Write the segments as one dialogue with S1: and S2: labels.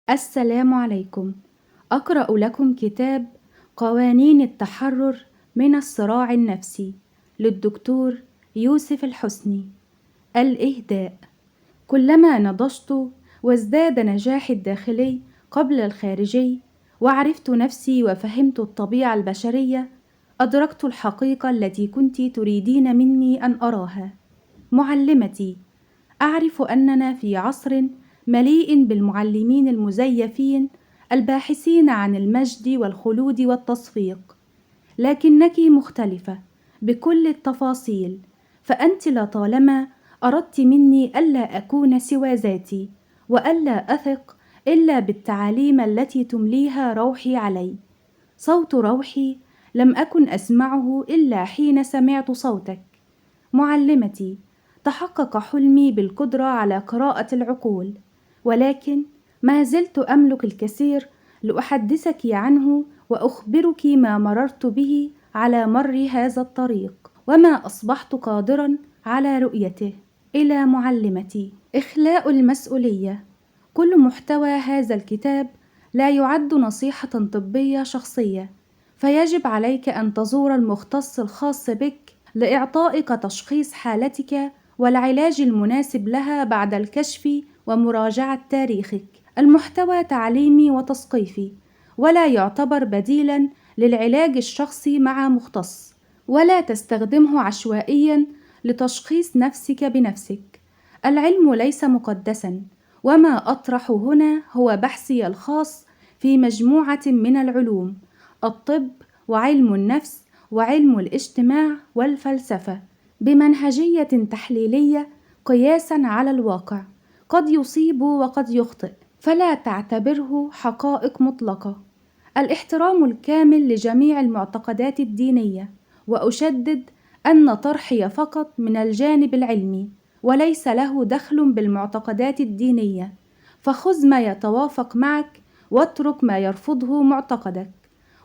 S1: السلام عليكم. أقرأ لكم كتاب قوانين التحرر من الصراع النفسي للدكتور يوسف الحسني. الإهداء. كلما نضجت وازداد نجاحي الداخلي قبل الخارجي، وعرفت نفسي وفهمت الطبيعة البشرية، أدركت الحقيقة التي كنت تريدين مني أن أراها. معلمتي، أعرف أننا في عصر مليء بالمعلمين المزيفين الباحثين عن المجد والخلود والتصفيق، لكنك مختلفة بكل التفاصيل، فأنت لطالما أردت مني ألا أكون سوى ذاتي، وألا أثق إلا بالتعاليم التي تمليها روحي علي. صوت روحي لم أكن أسمعه إلا حين سمعت صوتك. معلمتي، تحقق حلمي بالقدرة على قراءة العقول، ولكن ما زلت أملك الكثير لأحدثك عنه وأخبرك ما مررت به على مر هذا الطريق، وما أصبحت قادرا على رؤيته. إلى معلمتي، إخلاء المسؤولية. كل محتوى هذا الكتاب لا يعد نصيحة طبية شخصية، فيجب عليك أن تزور المختص الخاص بك لإعطائك تشخيص حالتك والعلاج المناسب لها بعد الكشف ومراجعة تاريخك. المحتوى تعليمي وتثقيفي، ولا يعتبر بديلاً للعلاج الشخصي مع مختص، ولا تستخدمه عشوائياً لتشخيص نفسك بنفسك. العلم ليس مقدساً، وما أطرح هنا هو بحثي الخاص في مجموعة من العلوم: الطب وعلم النفس وعلم الاجتماع والفلسفة، بمنهجية تحليلية قياساً على الواقع. قد يصيب وقد يخطئ، فلا تعتبره حقائق مطلقة. الاحترام الكامل لجميع المعتقدات الدينية، وأشدد أن طرحي فقط من الجانب العلمي، وليس له دخل بالمعتقدات الدينية، فخذ ما يتوافق معك واترك ما يرفضه معتقدك.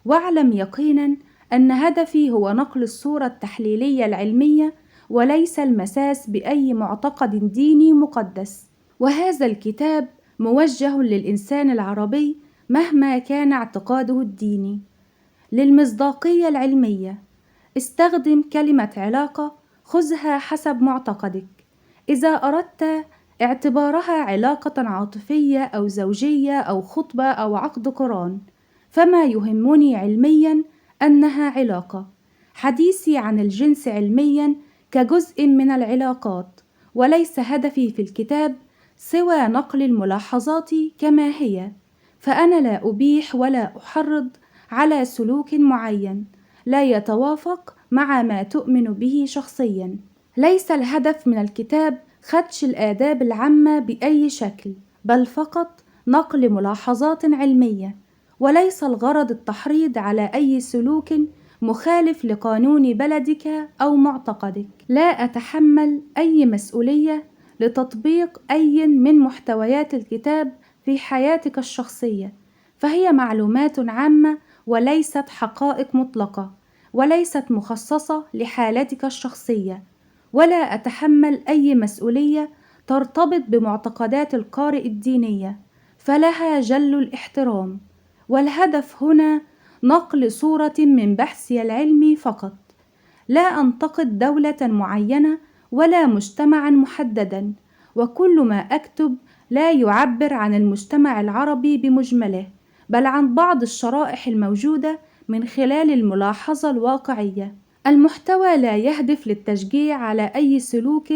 S1: واعلم يقينا أن هدفي هو نقل الصورة التحليلية العلمية، وليس المساس بأي معتقد ديني مقدس. وهذا الكتاب موجه للإنسان العربي مهما كان اعتقاده الديني. للمصداقية العلمية، استخدم كلمة علاقة، خذها حسب معتقدك. إذا أردت اعتبارها علاقة عاطفية أو زوجية أو خطبة أو عقد قران، فما يهمني علميا أنها علاقة. حديثي عن الجنس علميا كجزء من العلاقات، وليس هدفي في الكتاب سوى نقل الملاحظات كما هي، فأنا لا أبيح ولا أحرض على سلوك معين لا يتوافق مع ما تؤمن به شخصيا. ليس الهدف من الكتاب خدش الآداب العامة بأي شكل، بل فقط نقل ملاحظات علمية، وليس الغرض التحريض على أي سلوك مخالف لقانون بلدك أو معتقدك. لا أتحمل أي مسؤولية لتطبيق أي من محتويات الكتاب في حياتك الشخصية، فهي معلومات عامة وليست حقائق مطلقة، وليست مخصصة لحالتك الشخصية. ولا أتحمل أي مسؤولية ترتبط بمعتقدات القارئ الدينية، فلها جل الاحترام. والهدف هنا نقل صورة من بحثي العلمي فقط. لا أنتقد دولة معينة ولا مجتمعا محددا، وكل ما أكتب لا يعبر عن المجتمع العربي بمجمله، بل عن بعض الشرائح الموجودة من خلال الملاحظة الواقعية. المحتوى لا يهدف للتشجيع على أي سلوك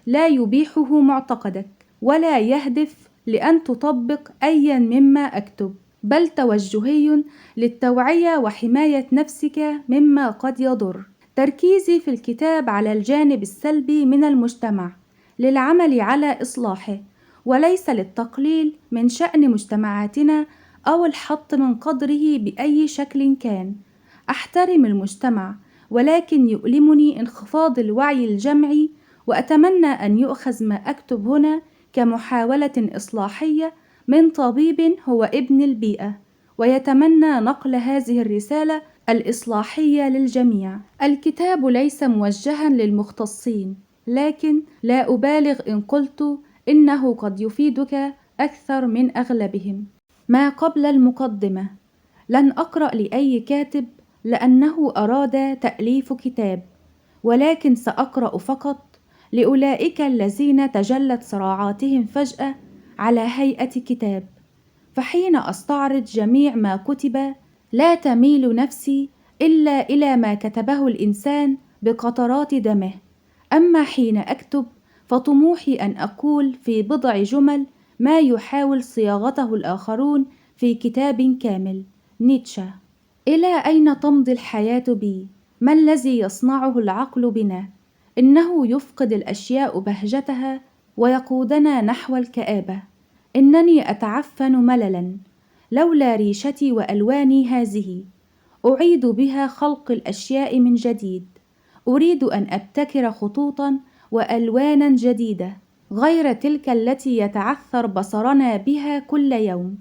S1: لا يبيحه معتقدك، ولا يهدف لأن تطبق أيا مما أكتب، بل توجهي للتوعية وحماية نفسك مما قد يضر. تركيزي في الكتاب على الجانب السلبي من المجتمع للعمل على إصلاحه، وليس للتقليل من شأن مجتمعاتنا أو الحط من قدره بأي شكل كان. أحترم المجتمع، ولكن يؤلمني انخفاض الوعي الجمعي، وأتمنى أن يؤخذ ما أكتب هنا كمحاولة إصلاحية من طبيب هو ابن البيئة، ويتمنى نقل هذه الرسالة الإصلاحية للجميع. الكتاب ليس موجها للمختصين، لكن لا أبالغ إن قلت إنه قد يفيدك أكثر من أغلبهم. ما قبل المقدمة: لن أقرأ لأي كاتب لأنه أراد تأليف كتاب، ولكن سأقرأ فقط لأولئك الذين تجلت صراعاتهم فجأة على هيئة كتاب. فحين أستعرض جميع ما كتب لا تميل نفسي إلا إلى ما كتبه الإنسان بقطرات دمه. أما حين أكتب فطموحي أن أقول في بضع جمل ما يحاول صياغته الآخرون في كتاب كامل. نيتشه. إلى أين تمضي الحياة بي؟ ما الذي يصنعه العقل بنا؟ إنه يفقد الأشياء بهجتها ويقودنا نحو الكآبة. إنني أتعفن مللا لولا ريشتي وألواني هذه. أعيد بها خلق الأشياء من جديد. أريد أن أبتكر خطوطا وألوانا جديدة غير تلك التي يتعثر بصرنا بها كل يوم.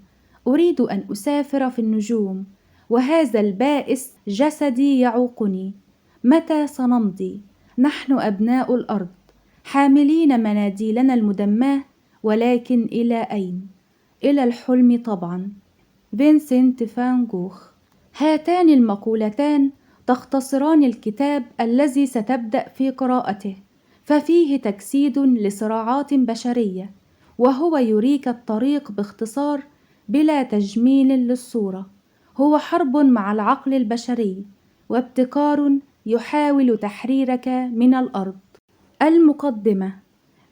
S1: أريد أن أسافر في النجوم، وهذا البائس جسدي يعوقني. متى سنمضي؟ نحن أبناء الأرض حاملين مناديلنا المدماة، ولكن إلى أين؟ إلى الحلم طبعا. فينسنت فان جوخ. هاتان المقولتان تختصران الكتاب الذي ستبدأ في قراءته، ففيه تجسيد لصراعات بشرية، وهو يريك الطريق باختصار بلا تجميل للصورة. هو حرب مع العقل البشري، وابتكار يحاول تحريرك من الأرض. المقدمة: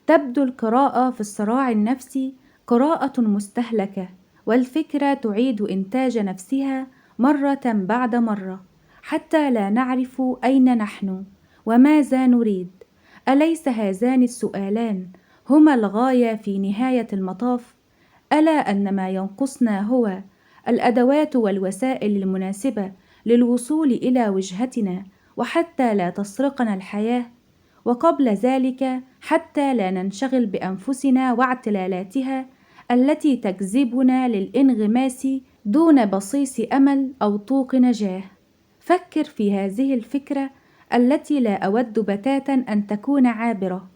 S1: تبدو القراءة في الصراع النفسي قراءة مستهلكة، والفكرة تعيد إنتاج نفسها مرة بعد مرة حتى لا نعرف أين نحن وماذا نريد. أليس هذان السؤالان هما الغاية في نهاية المطاف؟ ألا أن ما ينقصنا هو الأدوات والوسائل المناسبة للوصول إلى وجهتنا، وحتى لا تسرقنا الحياة، وقبل ذلك حتى لا ننشغل بأنفسنا واعتلالاتها التي تجذبنا للانغماس دون بصيص أمل أو طوق نجاة. فكر في هذه الفكرة التي لا أود بتاتا أن تكون عابرة.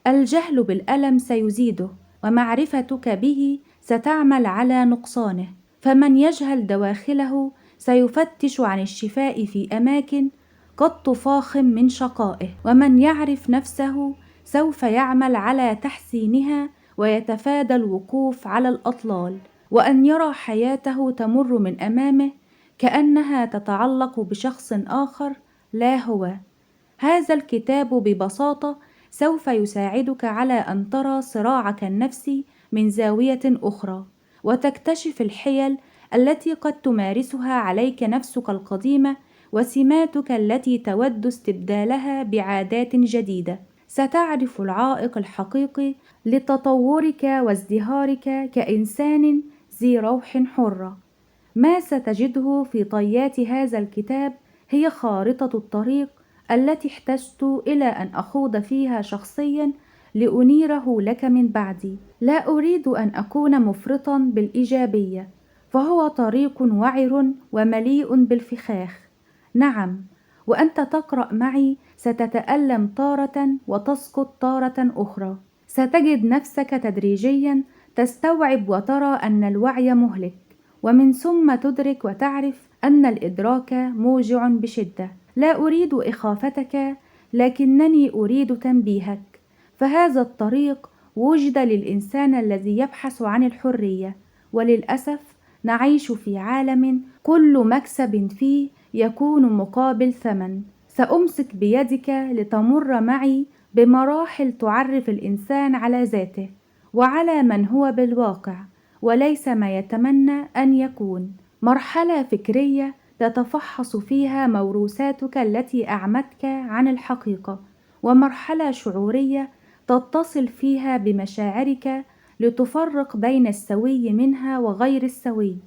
S1: الجهل بالألم سيزيده، ومعرفتك به ستعمل على نقصانه. فمن يجهل دواخله سيفتش عن الشفاء في أماكن قد تفاخم من شقائه، ومن يعرف نفسه سوف يعمل على تحسينها ويتفادى الوقوف على الأطلال، وأن يرى حياته تمر من أمامه كأنها تتعلق بشخص آخر لا هو. هذا الكتاب ببساطة سوف يساعدك على أن ترى صراعك النفسي من زاوية أخرى، وتكتشف الحيل التي قد تمارسها عليك نفسك القديمة وسماتك التي تود استبدالها بعادات جديدة. ستعرف العائق الحقيقي لتطورك وازدهارك كإنسان ذي روح حرة. ما ستجده في طيات هذا الكتاب هي خارطة الطريق التي احتجت إلى أن أخوض فيها شخصيا لأنيره لك من بعدي. لا أريد أن أكون مفرطا بالإيجابية، فهو طريق وعر ومليء بالفخاخ. نعم، وأنت تقرأ معي ستتألم تارة وتسقط تارة أخرى. ستجد نفسك تدريجيا تستوعب وترى أن الوعي مهلك، ومن ثم تدرك وتعرف أن الإدراك موجع بشدة. لا أريد إخافتك، لكنني أريد تنبيهك. فهذا الطريق وجد للإنسان الذي يبحث عن الحرية، وللأسف نعيش في عالم كل مكسب فيه يكون مقابل ثمن. سأمسك بيدك لتمر معي بمراحل تعرف الإنسان على ذاته وعلى من هو بالواقع، وليس ما يتمنى أن يكون. مرحلة فكرية تتفحص فيها موروثاتك التي أعمتك عن الحقيقة، ومرحلة شعورية تتصل فيها بمشاعرك لتفرق بين السوي منها وغير السوي،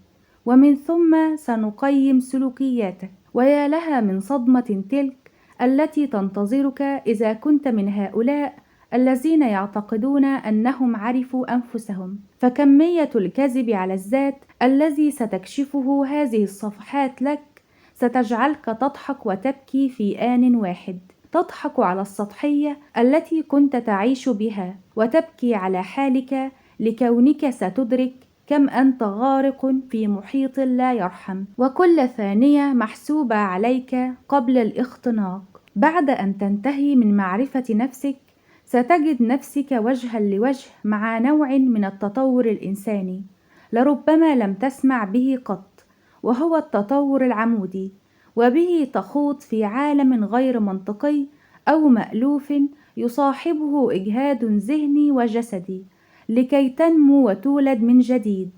S1: ومن ثم سنقيم سلوكياتك. ويا لها من صدمة تلك التي تنتظرك إذا كنت من هؤلاء الذين يعتقدون أنهم عرفوا أنفسهم. فكمية الكذب على الذات الذي ستكشفه هذه الصفحات لك ستجعلك تضحك وتبكي في آن واحد. تضحك على السطحية التي كنت تعيش بها، وتبكي على حالك لكونك ستدرك كم أنت غارق في محيط لا يرحم، وكل ثانية محسوبة عليك قبل الاختناق. بعد أن تنتهي من معرفة نفسك ستجد نفسك وجها لوجه مع نوع من التطور الإنساني لربما لم تسمع به قط، وهو التطور العمودي، وبه تخوض في عالم غير منطقي أو مألوف يصاحبه إجهاد ذهني وجسدي لكي تنمو وتولد من جديد.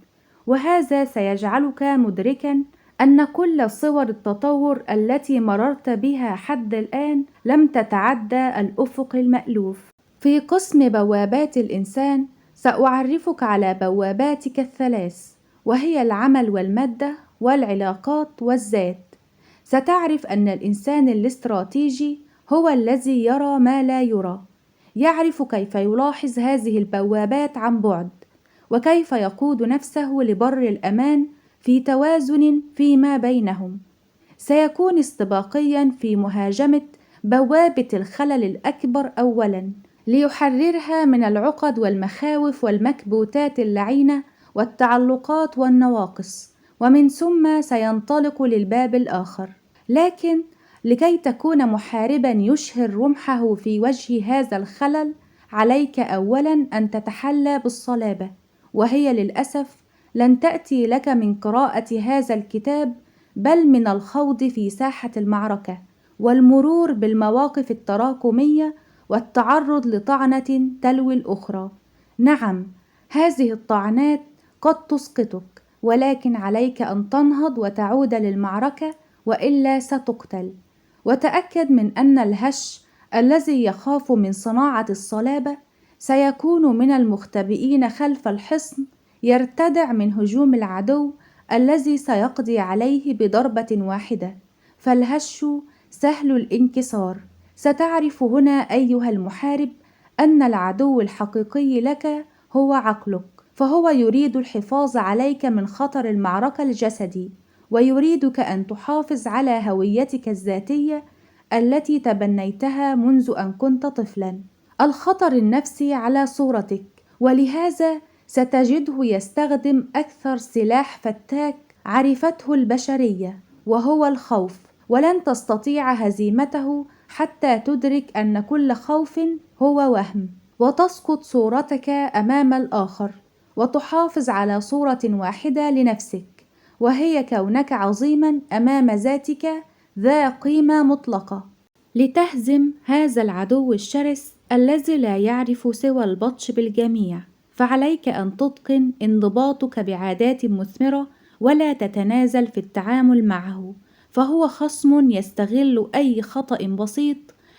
S1: وهذا سيجعلك مدركا أن كل صور التطور التي مررت بها حد الآن لم تتعدى الأفق المألوف. في قسم بوابات الإنسان سأعرفك على بواباتك الثلاث، وهي العمل والمادة والعلاقات والذات. ستعرف أن الإنسان الاستراتيجي هو الذي يرى ما لا يرى، يعرف كيف يلاحظ هذه البوابات عن بعد، وكيف يقود نفسه لبر الأمان في توازن فيما بينهم. سيكون استباقيا في مهاجمة بوابة الخلل الأكبر أولا ليحررها من العقد والمخاوف والمكبوتات اللعينة والتعلقات والنواقص، ومن ثم سينطلق للباب الآخر. لكن لكي تكون محاربا يشهر رمحه في وجه هذا الخلل عليك أولا أن تتحلى بالصلابة، وهي للأسف لن تأتي لك من قراءة هذا الكتاب بل من الخوض في ساحة المعركة والمرور بالمواقف التراكمية والتعرض لطعنة تلو الأخرى. نعم، هذه الطعنات قد تسقطك، ولكن عليك أن تنهض وتعود للمعركة وإلا ستقتل. وتأكد من أن الهش الذي يخاف من صناعة الصلابة سيكون من المختبئين خلف الحصن يرتدع من هجوم العدو الذي سيقضي عليه بضربة واحدة، فالهش سهل الانكسار. ستعرف هنا أيها المحارب أن العدو الحقيقي لك هو عقلك، فهو يريد الحفاظ عليك من خطر المعركة الجسدي، ويريدك أن تحافظ على هويتك الذاتية التي تبنيتها منذ أن كنت طفلا. الخطر النفسي على صورتك، ولهذا ستجده يستخدم أكثر سلاح فتاك عرفته البشرية، وهو الخوف، ولن تستطيع هزيمته حتى تدرك أن كل خوف هو وهم، وتسقط صورتك أمام الآخر، وتحافظ على صورة واحدة لنفسك، وهي كونك عظيما أمام ذاتك ذا قيمة مطلقة. لتهزم هذا العدو الشرس الذي لا يعرف سوى البطش بالجميع، فعليك أن تتقن انضباطك بعادات مثمرة ولا تتنازل في التعامل معه، فهو خصم يستغل أي خطأ بسيط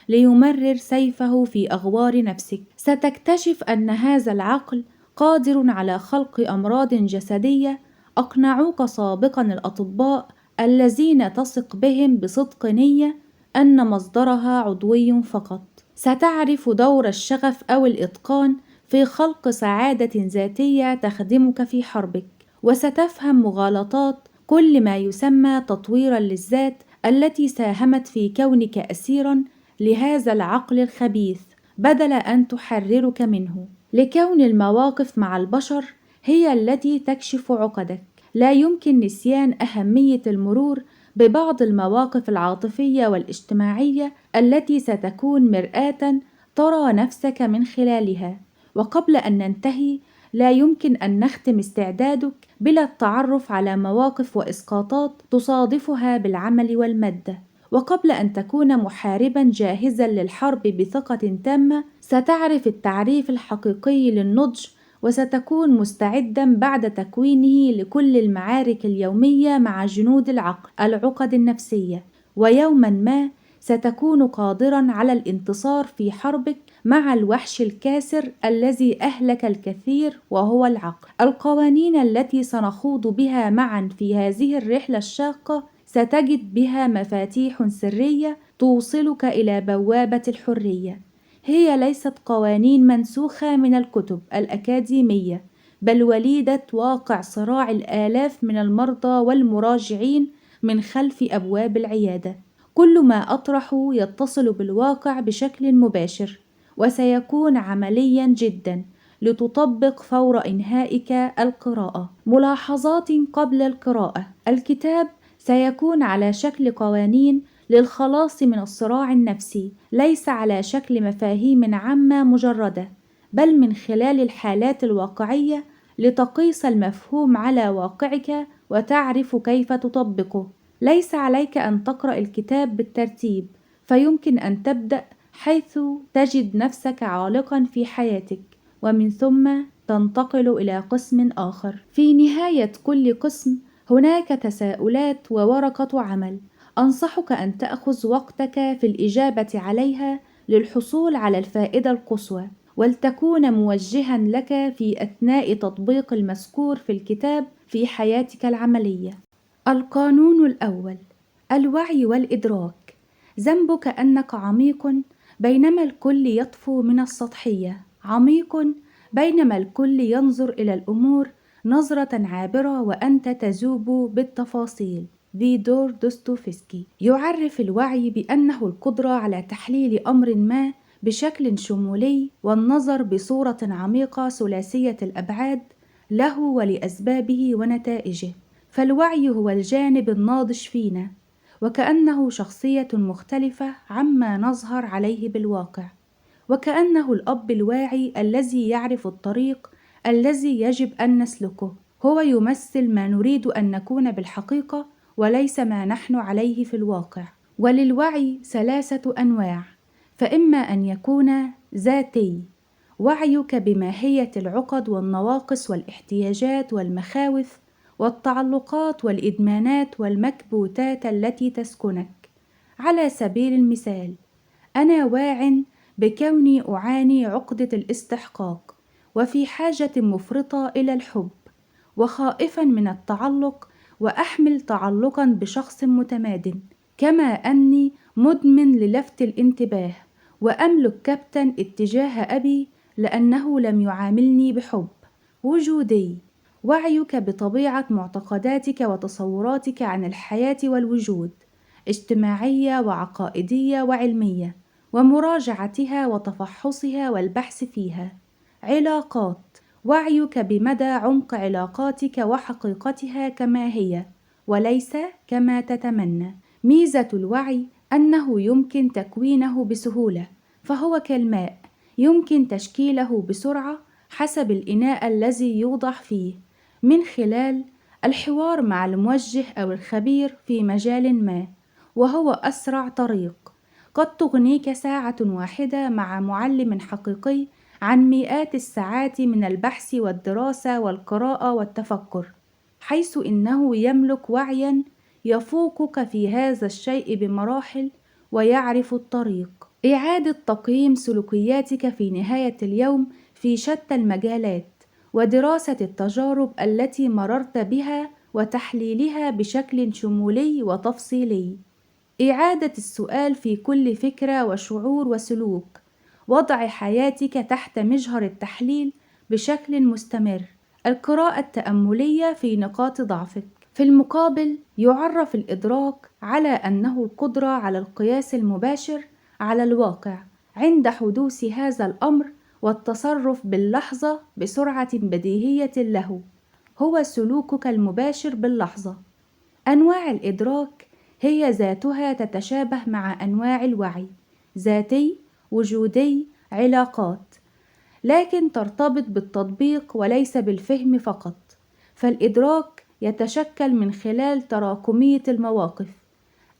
S1: ليمرر سيفه في أغوار نفسك. ستكتشف أن هذا العقل قادر على خلق أمراض جسدية أقنعوك سابقا الأطباء الذين تثق بهم بصدق نية أن مصدرها عضوي فقط. ستعرف دور الشغف أو الإتقان في خلق سعادة ذاتية تخدمك في حربك، وستفهم مغالطات كل ما يسمى تطويرا للذات التي ساهمت في كونك أسيرا لهذا العقل الخبيث بدل أن تحررك منه. لكون المواقف مع البشر هي التي تكشف عقدك، لا يمكن نسيان أهمية المرور ببعض المواقف العاطفية والاجتماعية التي ستكون مرآة ترى نفسك من خلالها. وقبل أن ننتهي لا يمكن أن نختم استعدادك بلا التعرف على مواقف وإسقاطات تصادفها بالعمل والمادة. وقبل أن تكون محاربا جاهزا للحرب بثقة تامة ستعرف التعريف الحقيقي للنضج، وستكون مستعدا بعد تكوينه لكل المعارك اليومية مع جنود العقل العقد النفسية، ويوما ما ستكون قادرا على الانتصار في حربك مع الوحش الكاسر الذي أهلك الكثير وهو العقل. القوانين التي سنخوض بها معا في هذه الرحلة الشاقة ستجد بها مفاتيح سرية توصلك إلى بوابة الحرية. هي ليست قوانين منسوخة من الكتب الأكاديمية، بل وليدة واقع صراع الآلاف من المرضى والمراجعين من خلف أبواب العيادة. كل ما أطرحه يتصل بالواقع بشكل مباشر، وسيكون عمليا جدا لتطبق فور إنهائك القراءة. ملاحظات قبل القراءة: الكتاب سيكون على شكل قوانين للخلاص من الصراع النفسي، ليس على شكل مفاهيم عامة مجردة، بل من خلال الحالات الواقعية لتقيس المفهوم على واقعك وتعرف كيف تطبقه. ليس عليك أن تقرأ الكتاب بالترتيب، فيمكن أن تبدأ حيث تجد نفسك عالقا في حياتك، ومن ثم تنتقل إلى قسم آخر. في نهاية كل قسم هناك تساؤلات وورقة عمل، أنصحك أن تأخذ وقتك في الإجابة عليها للحصول على الفائدة القصوى، ولتكون موجها لك في أثناء تطبيق المذكور في الكتاب في حياتك العملية. القانون الأول: الوعي والإدراك. ذنبك أنك عميق بينما الكل يطفو من السطحية، عميق بينما الكل ينظر إلى الأمور نظرة عابرة وأنت تذوب بالتفاصيل. فيدور دوستويفسكي. يعرف الوعي بأنه القدرة على تحليل أمر ما بشكل شمولي والنظر بصورة عميقة ثلاثية الأبعاد له ولأسبابه ونتائجه. فالوعي هو الجانب الناضج فينا، وكأنه شخصية مختلفة عما نظهر عليه بالواقع، وكأنه الأب الواعي الذي يعرف الطريق الذي يجب أن نسلكه. هو يمثل ما نريد أن نكون بالحقيقة وليس ما نحن عليه في الواقع. وللوعي 3 أنواع، فإما أن يكون ذاتي، وعيك بماهية العقد والنواقص والاحتياجات والمخاوف والتعلقات والإدمانات والمكبوتات التي تسكنك. على سبيل المثال، أنا واع بكوني أعاني عقدة الاستحقاق، وفي حاجة مفرطة إلى الحب، وخائفا من التعلق، وأحمل تعلقا بشخص متماد، كما أني مدمن للفت الانتباه، وأملك كبتا اتجاه أبي لأنه لم يعاملني بحب. وجودي، وعيك بطبيعة معتقداتك وتصوراتك عن الحياة والوجود، اجتماعية وعقائدية وعلمية، ومراجعتها وتفحصها والبحث فيها. علاقات، وعيك بمدى عمق علاقاتك وحقيقتها كما هي وليس كما تتمنى. ميزة الوعي أنه يمكن تكوينه بسهولة، فهو كالماء يمكن تشكيله بسرعة حسب الإناء الذي يوضع فيه، من خلال الحوار مع الموجه أو الخبير في مجال ما، وهو أسرع طريق. قد تغنيك ساعة واحدة مع معلم حقيقي عن مئات الساعات من البحث والدراسة والقراءة والتفكر، حيث إنه يملك وعيا يفوقك في هذا الشيء بمراحل ويعرف الطريق. إعادة تقييم سلوكياتك في نهاية اليوم في شتى المجالات، ودراسة التجارب التي مررت بها وتحليلها بشكل شمولي وتفصيلي. إعادة السؤال في كل فكرة وشعور وسلوك، وضع حياتك تحت مجهر التحليل بشكل مستمر. القراءة التأملية في نقاط ضعفك. في المقابل، يعرف الإدراك على أنه القدرة على القياس المباشر على الواقع عند حدوث هذا الأمر، والتصرف باللحظة بسرعة بديهية له، هو سلوكك المباشر باللحظة. أنواع الإدراك هي ذاتها تتشابه مع أنواع الوعي: ذاتي، وجودي، علاقات، لكن ترتبط بالتطبيق وليس بالفهم فقط. فالإدراك يتشكل من خلال تراكمية المواقف،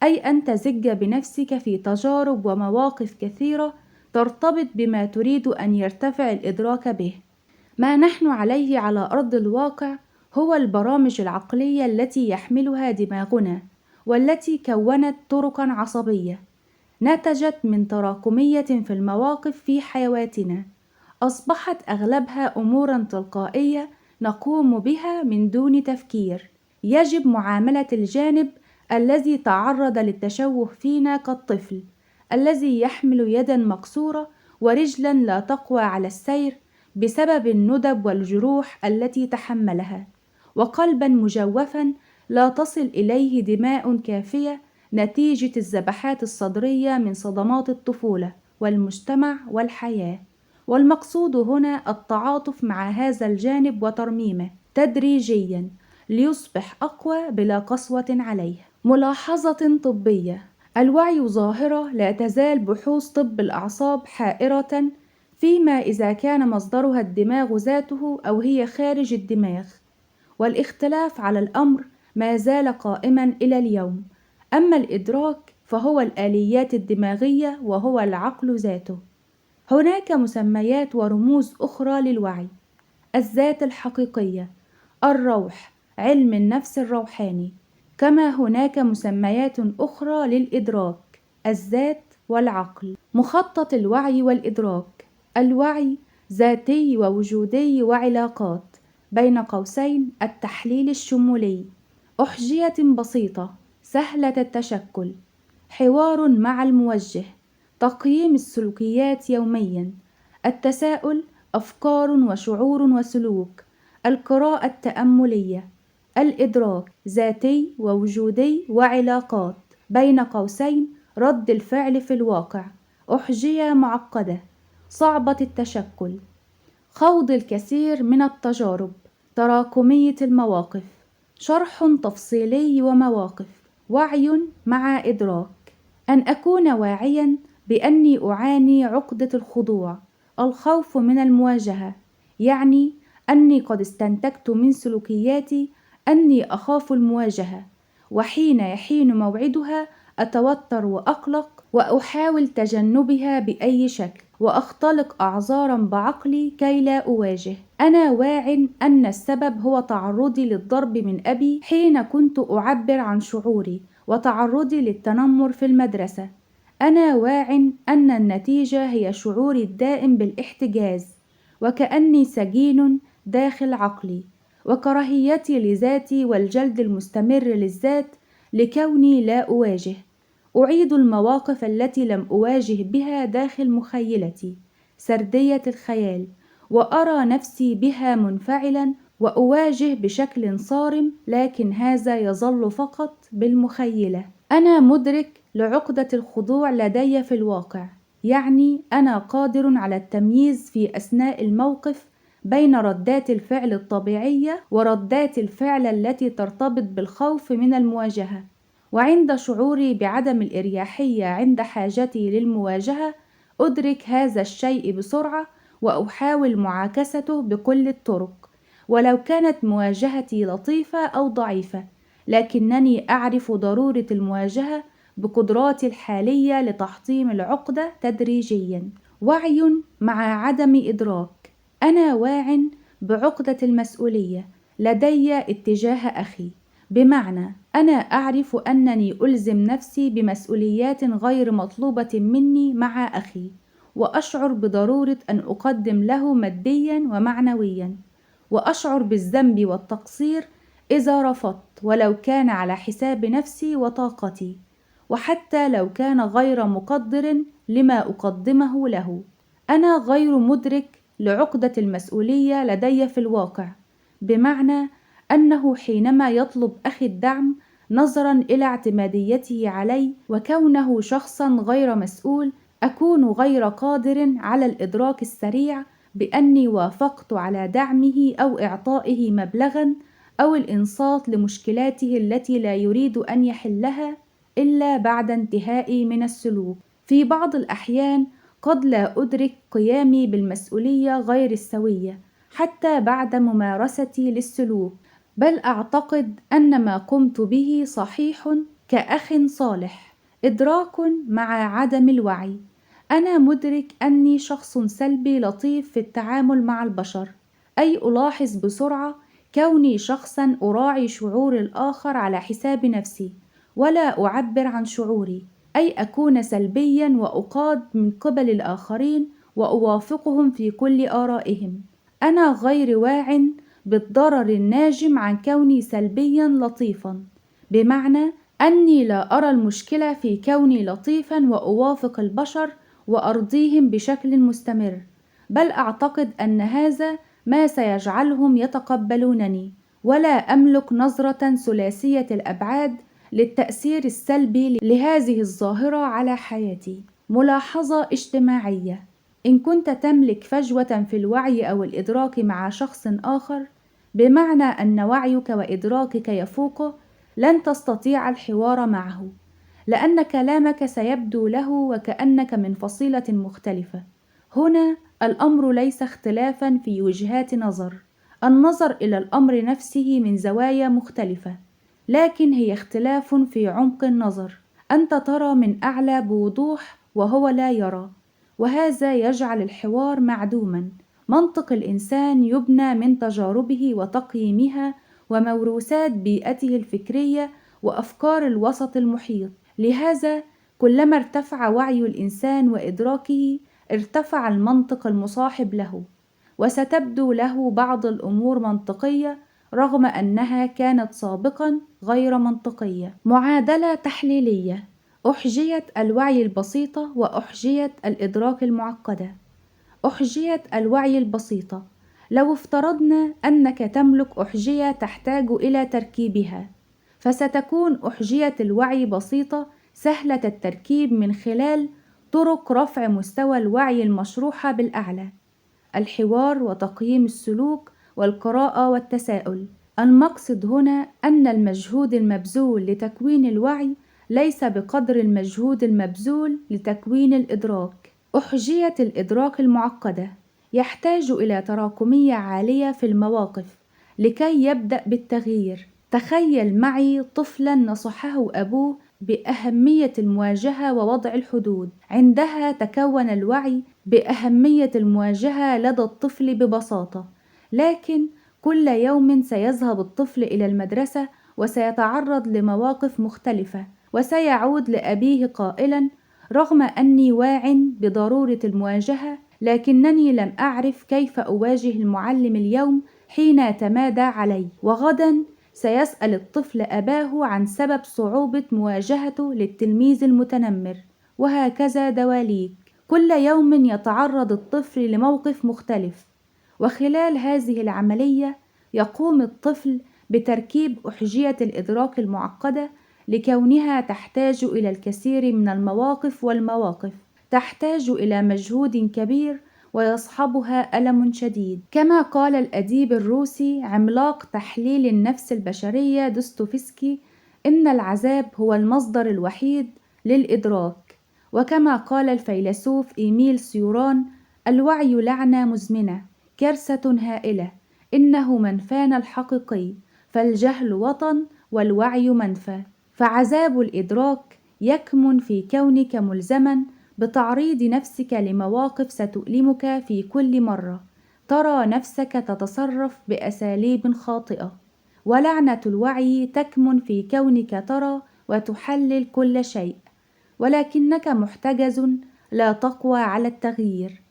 S1: أي أن تزج بنفسك في تجارب ومواقف كثيرة ترتبط بما تريد أن يرتفع الإدراك به. ما نحن عليه على أرض الواقع هو البرامج العقلية التي يحملها دماغنا، والتي كونت طرقا عصبية نتجت من تراكمية في المواقف في حياتنا، أصبحت أغلبها أمورا تلقائية نقوم بها من دون تفكير. يجب معاملة الجانب الذي تعرض للتشوه فينا كالطفل الذي يحمل يدا مكسورة ورجلا لا تقوى على السير بسبب الندب والجروح التي تحملها، وقلبا مجوفا لا تصل إليه دماء كافية نتيجة الذبحات الصدرية من صدمات الطفولة والمجتمع والحياة. والمقصود هنا التعاطف مع هذا الجانب وترميمه تدريجيا ليصبح أقوى بلا قسوة عليه. ملاحظة طبية: الوعي ظاهرة لا تزال بحوث طب الأعصاب حائرة فيما إذا كان مصدرها الدماغ ذاته أو هي خارج الدماغ، والاختلاف على الأمر ما زال قائما إلى اليوم. أما الإدراك فهو الآليات الدماغية وهو العقل ذاته. هناك مسميات ورموز أخرى للوعي: الذات الحقيقية، الروح، علم النفس الروحاني. كما هناك مسميات أخرى للإدراك: الذات والعقل. مخطط الوعي والإدراك: الوعي ذاتي ووجودي وعلاقات، بين قوسين التحليل الشمولي، أحجية بسيطة سهلة التشكل، حوار مع الموجه، تقييم السلوكيات يوميا، التساؤل، أفكار وشعور وسلوك، القراءة التأملية. الإدراك ذاتي ووجودي وعلاقات، بين قوسين رد الفعل في الواقع، أحجية معقدة صعبة التشكل، خوض الكثير من التجارب، تراكمية المواقف، شرح تفصيلي ومواقف. وعي مع إدراك: أن أكون واعيا بأني أعاني عقدة الخضوع، الخوف من المواجهة، يعني أني قد استنتجت من سلوكياتي أني أخاف المواجهة، وحين يحين موعدها أتوتر وأقلق وأحاول تجنبها بأي شكل، وأختلق أعذارا بعقلي كي لا أواجه. أنا واع أن السبب هو تعرضي للضرب من أبي حين كنت أعبر عن شعوري، وتعرضي للتنمر في المدرسة. أنا واع أن النتيجة هي شعوري الدائم بالاحتجاز، وكأني سجين داخل عقلي، وكراهيتي لذاتي والجلد المستمر للذات لكوني لا أواجه. أعيد المواقف التي لم أواجه بها داخل مخيلتي، سردية الخيال، وأرى نفسي بها منفعلا وأواجه بشكل صارم، لكن هذا يظل فقط بالمخيلة. أنا مدرك لعقدة الخضوع لدي في الواقع، يعني أنا قادر على التمييز في أثناء الموقف بين ردات الفعل الطبيعية وردات الفعل التي ترتبط بالخوف من المواجهة. وعند شعوري بعدم الإريحية عند حاجتي للمواجهة، أدرك هذا الشيء بسرعة وأحاول معاكسته بكل الطرق، ولو كانت مواجهتي لطيفة أو ضعيفة، لكنني أعرف ضرورة المواجهة بقدراتي الحالية لتحطيم العقدة تدريجيا. وعي مع عدم إدراك: أنا واع بعقدة المسؤولية لدي اتجاه أخي، بمعنى أنا أعرف أنني ألزم نفسي بمسؤوليات غير مطلوبة مني مع أخي، وأشعر بضرورة أن أقدم له ماديا ومعنويا، وأشعر بالذنب والتقصير إذا رفضت، ولو كان على حساب نفسي وطاقتي، وحتى لو كان غير مقدر لما أقدمه له. أنا غير مدرك لعقدة المسؤولية لدي في الواقع، بمعنى أنه حينما يطلب أخي الدعم نظرا إلى اعتماديته علي وكونه شخصا غير مسؤول، أكون غير قادر على الإدراك السريع بأني وافقت على دعمه أو إعطائه مبلغا أو الإنصات لمشكلاته التي لا يريد أن يحلها إلا بعد انتهائي من السلوك. في بعض الأحيان قد لا أدرك قيامي بالمسؤولية غير السوية حتى بعد ممارستي للسلوك، بل أعتقد أن ما قمت به صحيح كأخ صالح. إدراك مع عدم الوعي: أنا مدرك أني شخص سلبي لطيف في التعامل مع البشر، أي ألاحظ بسرعة كوني شخصا أراعي شعور الآخر على حساب نفسي ولا أعبر عن شعوري، أي أكون سلبيا وأقاد من قبل الآخرين وأوافقهم في كل آرائهم. أنا غير واع بالضرر الناجم عن كوني سلبيا لطيفا، بمعنى أني لا أرى المشكلة في كوني لطيفا وأوافق البشر وأرضيهم بشكل مستمر، بل أعتقد أن هذا ما سيجعلهم يتقبلونني، ولا أملك نظرة ثلاثية الأبعاد للتأثير السلبي لهذه الظاهرة على حياتي. ملاحظة اجتماعية: إن كنت تملك فجوة في الوعي أو الإدراك مع شخص آخر، بمعنى أن وعيك وإدراكك يفوقه، لن تستطيع الحوار معه، لأن كلامك سيبدو له وكأنك من فصيلة مختلفة. هنا الأمر ليس اختلافًا في وجهات نظر، النظر إلى الأمر نفسه من زوايا مختلفة، لكن هي اختلاف في عمق النظر. أنت ترى من أعلى بوضوح وهو لا يرى، وهذا يجعل الحوار معدومًا. منطق الإنسان يبنى من تجاربه وتقييمها وموروثات بيئته الفكرية وأفكار الوسط المحيط. لهذا كلما ارتفع وعي الإنسان وإدراكه، ارتفع المنطق المصاحب له، وستبدو له بعض الأمور منطقية رغم أنها كانت سابقا غير منطقية. معادلة تحليلية: أحجية الوعي البسيطة وأحجية الإدراك المعقدة. أحجية الوعي البسيطة: لو افترضنا أنك تملك أحجية تحتاج إلى تركيبها، فستكون أحجية الوعي بسيطة سهلة التركيب من خلال طرق رفع مستوى الوعي المشروحة بالأعلى: الحوار وتقييم السلوك والقراءة والتساؤل. المقصد هنا أن المجهود المبذول لتكوين الوعي ليس بقدر المجهود المبذول لتكوين الإدراك. أحجية الإدراك المعقدة: يحتاج إلى تراكمية عالية في المواقف لكي يبدأ بالتغيير. تخيل معي طفلا نصحه أبوه بأهمية المواجهة ووضع الحدود. عندها تكون الوعي بأهمية المواجهة لدى الطفل ببساطة، لكن كل يوم سيذهب الطفل إلى المدرسة وسيتعرض لمواقف مختلفة، وسيعود لأبيه قائلا: رغم أني واع بضرورة المواجهة، لكنني لم أعرف كيف أواجه المعلم اليوم حين تمادى علي. وغدا سيسأل الطفل أباه عن سبب صعوبة مواجهته للتلميذ المتنمر، وهكذا دواليك. كل يوم يتعرض الطفل لموقف مختلف، وخلال هذه العملية يقوم الطفل بتركيب أحجية الإدراك المعقدة، لكونها تحتاج إلى الكثير من المواقف، والمواقف تحتاج إلى مجهود كبير ويصحبها ألم شديد. كما قال الأديب الروسي عملاق تحليل النفس البشرية دوستويفسكي: إن العذاب هو المصدر الوحيد للإدراك. وكما قال الفيلسوف إيميل سيوران: الوعي لعنة مزمنة، كارثة هائلة، إنه منفانا الحقيقي، فالجهل وطن والوعي منفى. فعذاب الإدراك يكمن في كونك ملزما بتعريض نفسك لمواقف ستؤلمك في كل مرة ترى نفسك تتصرف بأساليب خاطئة. ولعنة الوعي تكمن في كونك ترى وتحلل كل شيء، ولكنك محتجز لا تقوى على التغيير.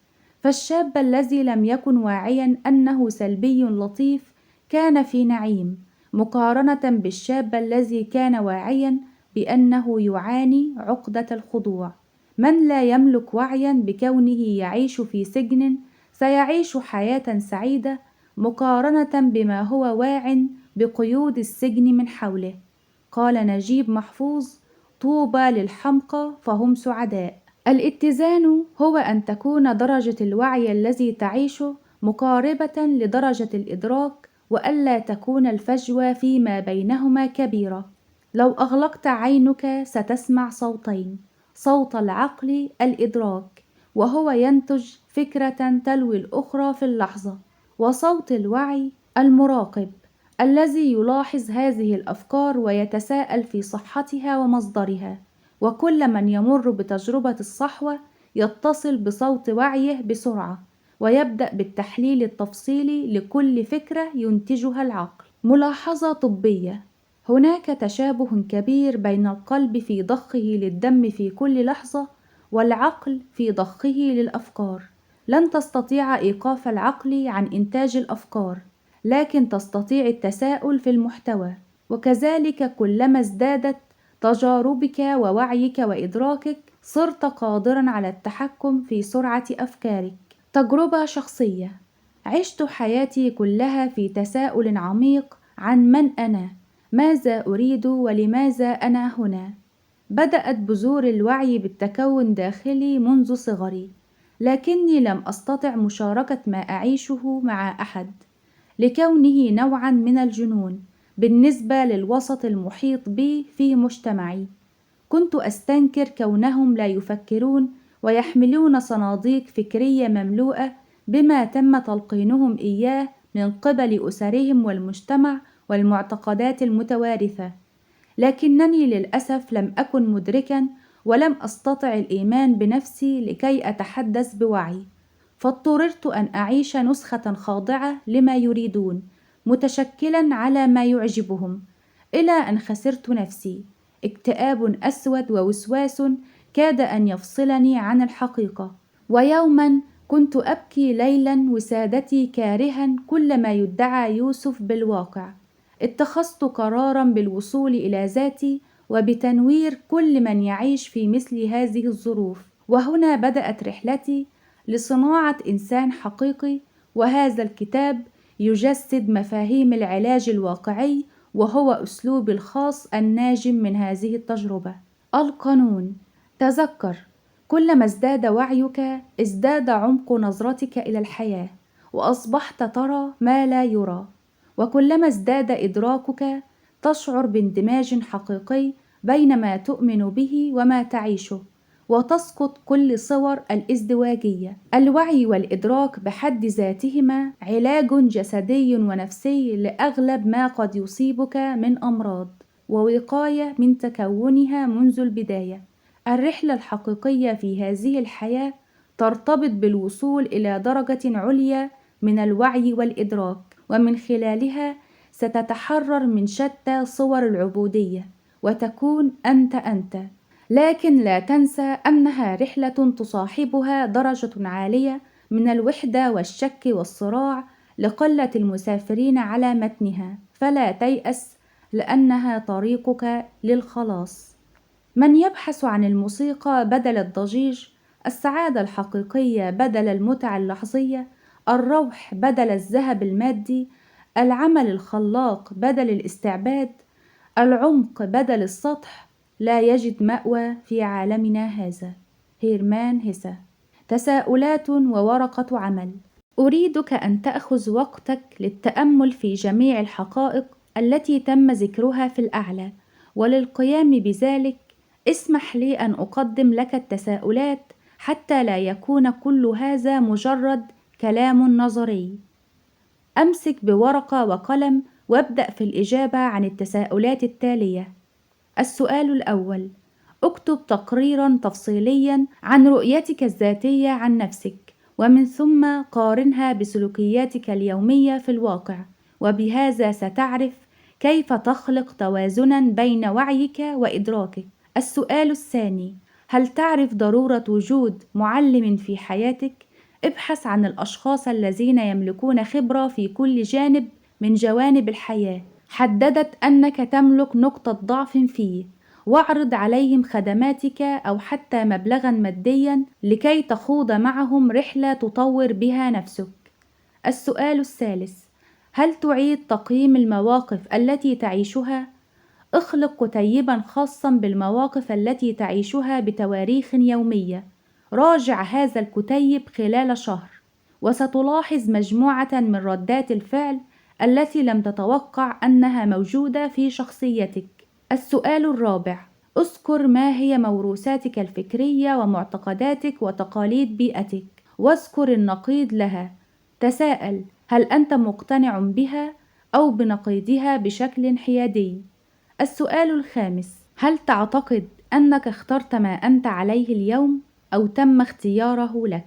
S1: فالشاب الذي لم يكن واعيا أنه سلبي لطيف كان في نعيم، مقارنة بالشاب الذي كان واعيا بأنه يعاني عقدة الخضوع. من لا يملك وعيا بكونه يعيش في سجن سيعيش حياة سعيدة، مقارنة بما هو واع بقيود السجن من حوله. قال نجيب محفوظ: طوبى للحمقى فهم سعداء. الاتزان هو أن تكون درجة الوعي الذي تعيشه مقاربة لدرجة الإدراك، وألا تكون الفجوة فيما بينهما كبيرة. لو أغلقت عينك ستسمع صوتين: صوت العقل الإدراك، وهو ينتج فكرة تلو الأخرى في اللحظة، وصوت الوعي المراقب الذي يلاحظ هذه الأفكار ويتساءل في صحتها ومصدرها. وكل من يمر بتجربة الصحوة يتصل بصوت وعيه بسرعة، ويبدأ بالتحليل التفصيلي لكل فكرة ينتجها العقل. ملاحظة طبية: هناك تشابه كبير بين القلب في ضخه للدم في كل لحظة والعقل في ضخه للأفكار. لن تستطيع إيقاف العقل عن إنتاج الأفكار، لكن تستطيع التساؤل في المحتوى. وكذلك كلما ازدادت تجاربك ووعيك وإدراكك صرت قادرا على التحكم في سرعة أفكارك. تجربة شخصية: عشت حياتي كلها في تساؤل عميق عن من أنا، ماذا أريد، ولماذا أنا هنا. بدأت بذور الوعي بالتكون داخلي منذ صغري، لكني لم أستطع مشاركة ما أعيشه مع أحد، لكونه نوعًا من الجنون بالنسبة للوسط المحيط بي في مجتمعي. كنت أستنكر كونهم لا يفكرون ويحملون صناديق فكرية مملوءة بما تم تلقينهم إياه من قبل أسرهم والمجتمع والمعتقدات المتوارثة، لكنني للأسف لم أكن مدركًا ولم أستطع الإيمان بنفسي لكي أتحدث بوعي، فاضطررت أن أعيش نسخة خاضعة لما يريدون متشكلًا على ما يعجبهم، إلى أن خسرت نفسي. اكتئاب أسود ووسواس كاد أن يفصلني عن الحقيقة. ويومًا كنت أبكي ليلًا وسادتي كارهًا كل ما يدعى يوسف بالواقع. اتخذت قرارًا بالوصول إلى ذاتي وبتنوير كل من يعيش في مثل هذه الظروف، وهنا بدأت رحلتي لصناعة إنسان حقيقي. وهذا الكتاب يجسد مفاهيم العلاج الواقعي، وهو أسلوبي الخاص الناجم من هذه التجربة. القانون: تذكر، كلما ازداد وعيك ازداد عمق نظرتك إلى الحياة، وأصبحت ترى ما لا يرى. وكلما ازداد إدراكك تشعر باندماج حقيقي بين ما تؤمن به وما تعيشه، وتسقط كل صور الازدواجية. الوعي والإدراك بحد ذاتهما علاج جسدي ونفسي لأغلب ما قد يصيبك من أمراض، ووقاية من تكونها منذ البداية. الرحلة الحقيقية في هذه الحياة ترتبط بالوصول إلى درجة عليا من الوعي والإدراك، ومن خلالها ستتحرر من شتى صور العبودية وتكون أنت. لكن لا تنسى أنها رحلة تصاحبها درجة عالية من الوحدة والشك والصراع لقلة المسافرين على متنها، فلا تيأس لأنها طريقك للخلاص. من يبحث عن الموسيقى بدل الضجيج، السعادة الحقيقية بدل المتعة اللحظية، الروح بدل الذهب المادي، العمل الخلاق بدل الاستعباد، العمق بدل السطح، لا يجد مأوى في عالمنا هذا. هيرمان هيسة. تساؤلات وورقة عمل. أريدك أن تأخذ وقتك للتأمل في جميع الحقائق التي تم ذكرها في الأعلى، وللقيام بذلك اسمح لي أن أقدم لك التساؤلات حتى لا يكون كل هذا مجرد كلام نظري. أمسك بورقة وقلم وابدأ في الإجابة عن التساؤلات التالية. السؤال الأول: اكتب تقريرا تفصيليا عن رؤيتك الذاتية عن نفسك، ومن ثم قارنها بسلوكياتك اليومية في الواقع، وبهذا ستعرف كيف تخلق توازنا بين وعيك وإدراكك. السؤال الثاني: هل تعرف ضرورة وجود معلم في حياتك؟ ابحث عن الأشخاص الذين يملكون خبرة في كل جانب من جوانب الحياة حددت أنك تملك نقطة ضعف فيه، واعرض عليهم خدماتك أو حتى مبلغا ماديا لكي تخوض معهم رحلة تطور بها نفسك. السؤال الثالث: هل تعيد تقييم المواقف التي تعيشها؟ اخلق كتيبا خاصا بالمواقف التي تعيشها بتواريخ يومية. راجع هذا الكتيب خلال شهر، وستلاحظ مجموعة من ردات الفعل التي لم تتوقع أنها موجودة في شخصيتك. السؤال الرابع: اذكر ما هي موروثاتك الفكرية ومعتقداتك وتقاليد بيئتك، واذكر النقيض لها. تساءل: هل أنت مقتنع بها أو بنقيضها بشكل حيادي؟ السؤال الخامس: هل تعتقد أنك اخترت ما أنت عليه اليوم أو تم اختياره لك؟